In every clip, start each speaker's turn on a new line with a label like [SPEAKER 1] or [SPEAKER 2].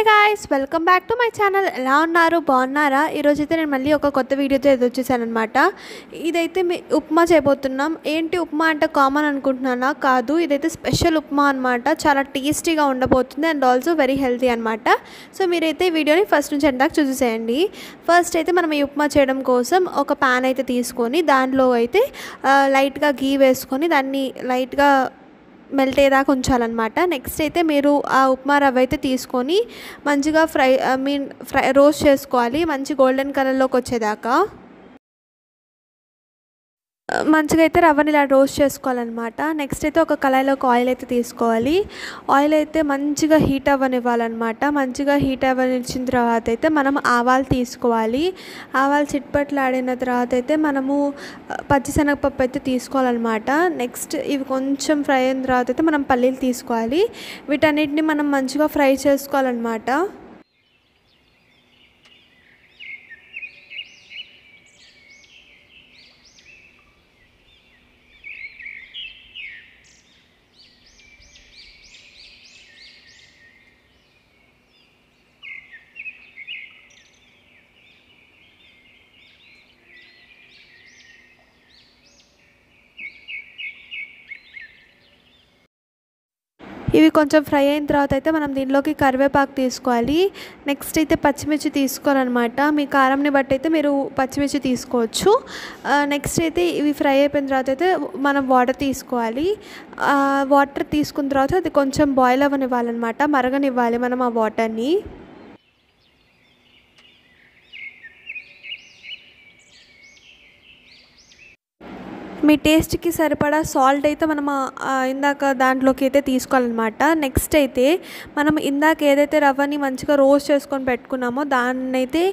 [SPEAKER 1] guys welcome back to my channel ఎలా ఉన్నారు బాగున్నారా ఈ రోజు అయితే నేను మళ్ళీ ఒక కొత్త వీడియోతో వచ్చేసాను అన్నమాట ఇదైతే ఉప్మా చేయబోతున్నాం ఏంటి ఉప్మా అంటే కామన్ అనుకుంటున్నానా కాదు ఇదైతే స్పెషల్ ఉప్మా అన్నమాట చాలా టేస్టీగా ఉండబోతుంది అండ్ ఆల్సో వెరీ హెల్తీ అన్నమాట సో మీరైతే ఈ వీడియోని ఫస్ట్ నుంచి ఎండ్ దాకా చూసేయండి ఫస్ట్ అయితే మనం ఈ ఉప్మా చేయడం కోసం ఒక పాన్ అయితే తీసుకొని దానిలో అయితే లైట్ గా ఘీ వేసుకొని దాన్ని లైట్ గా మెల్ట్ అయ్యేదాకా ఉంచాలన్నమాట నెక్స్ట్ అయితే మీరు ఆ ఉప్మా రవ్వ అయితే తీసుకొని మంచిగా ఫ్రై రోస్ట్ చేసుకోవాలి మంచి గోల్డెన్ కలర్లోకి వచ్చేదాకా మంచిగా అయితే రవ్వని ఇలా రోస్ట్ చేసుకోవాలన్నమాట నెక్స్ట్ అయితే ఒక కళాయిలోకి ఆయిల్ అయితే తీసుకోవాలి ఆయిల్ అయితే మంచిగా హీట్ అవ్వనివ్వాలన్నమాట మంచిగా హీట్ అవ్వనిచ్చిన తర్వాత అయితే మనం ఆవాలు తీసుకోవాలి ఆవాలు చిట్పట్లాడిన తర్వాత అయితే మనము పచ్చిశనగపప్పు అయితే తీసుకోవాలన్నమాట నెక్స్ట్ ఇవి కొంచెం ఫ్రై అయిన తర్వాత అయితే మనం పల్లీలు తీసుకోవాలి వీటన్నిటిని మనం మంచిగా ఫ్రై చేసుకోవాలన్నమాట ఇవి కొంచెం ఫ్రై అయిన తర్వాత అయితే మనం దీనిలోకి కరివేపాకు తీసుకోవాలి నెక్స్ట్ అయితే పచ్చిమిర్చి తీసుకోవాలన్నమాట మీ కారంని బట్టి అయితే మీరు పచ్చిమిర్చి తీసుకోవచ్చు నెక్స్ట్ అయితే ఇవి ఫ్రై అయిపోయిన తర్వాత అయితే మనం వాటర్ తీసుకోవాలి వాటర్ తీసుకున్న తర్వాత అది కొంచెం బాయిల్ అవ్వనివ్వాలన్నమాట మరగనివ్వాలి మనం ఆ వాటర్ని మీ టేస్ట్కి సరిపడా సాల్ట్ అయితే మనం ఇందాక దాంట్లోకి అయితే తీసుకోవాలన్నమాట నెక్స్ట్ అయితే మనం ఇందాక ఏదైతే రవ్వని మంచిగా రోస్ట్ చేసుకొని పెట్టుకున్నామో దాన్ని అయితే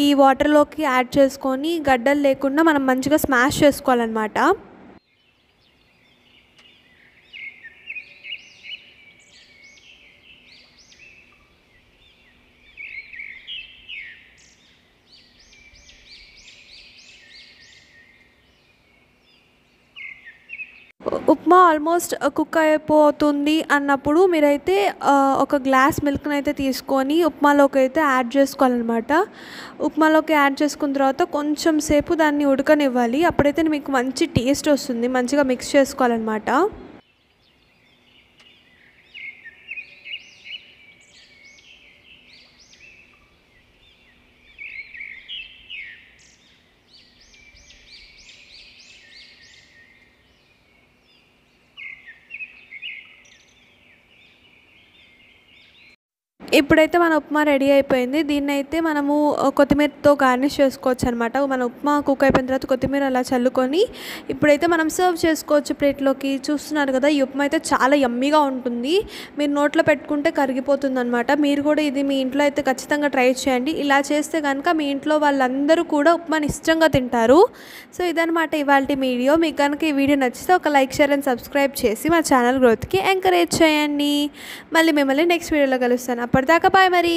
[SPEAKER 1] ఈ వాటర్లోకి యాడ్ చేసుకొని గడ్డలు లేకుండా మనం మంచిగా స్మాష్ చేసుకోవాలన్నమాట ఉప్మా ఆల్మోస్ట్ కుక్ అయిపోతుంది అన్నప్పుడు మీరైతే ఒక గ్లాస్ మిల్క్ని అయితే తీసుకొని ఉప్మాలోకి అయితే యాడ్ చేసుకోవాలన్నమాట ఉప్మాలోకి యాడ్ చేసుకున్న తర్వాత కొంచెం సేపు దాన్ని ఉడకనివ్వాలి అప్పుడైతే మీకు మంచి టేస్ట్ వస్తుంది మంచిగా మిక్స్ చేసుకోవాలన్నమాట ఇప్పుడైతే మన ఉప్మా రెడీ అయిపోయింది దీన్ని అయితే మనము కొత్తిమీరతో గార్నిష్ చేసుకోవచ్చు అనమాట మన ఉప్మా కుక్ అయిపోయిన తర్వాత కొత్తిమీర అలా చల్లుకొని ఇప్పుడైతే మనం సర్వ్ చేసుకోవచ్చు ప్లేట్లోకి చూస్తున్నారు కదా ఈ ఉప్మా అయితే చాలా యమ్మీగా ఉంటుంది మీరు నోట్లో పెట్టుకుంటే కరిగిపోతుంది అనమాట మీరు కూడా ఇది మీ ఇంట్లో అయితే ఖచ్చితంగా ట్రై చేయండి ఇలా చేస్తే కనుక మీ ఇంట్లో వాళ్ళందరూ కూడా ఉప్మాని ఇష్టంగా తింటారు సో ఇదనమాట ఇవాళ వీడియో మీకు కనుక ఈ వీడియో నచ్చితే ఒక లైక్ షేర్ అండ్ సబ్స్క్రైబ్ చేసి మా ఛానల్ గ్రోత్కి ఎంకరేజ్ చేయండి మళ్ళీ మిమ్మల్ని నెక్స్ట్ వీడియోలో కలుస్తాను అప్పటిదాకా బాయ్ మరి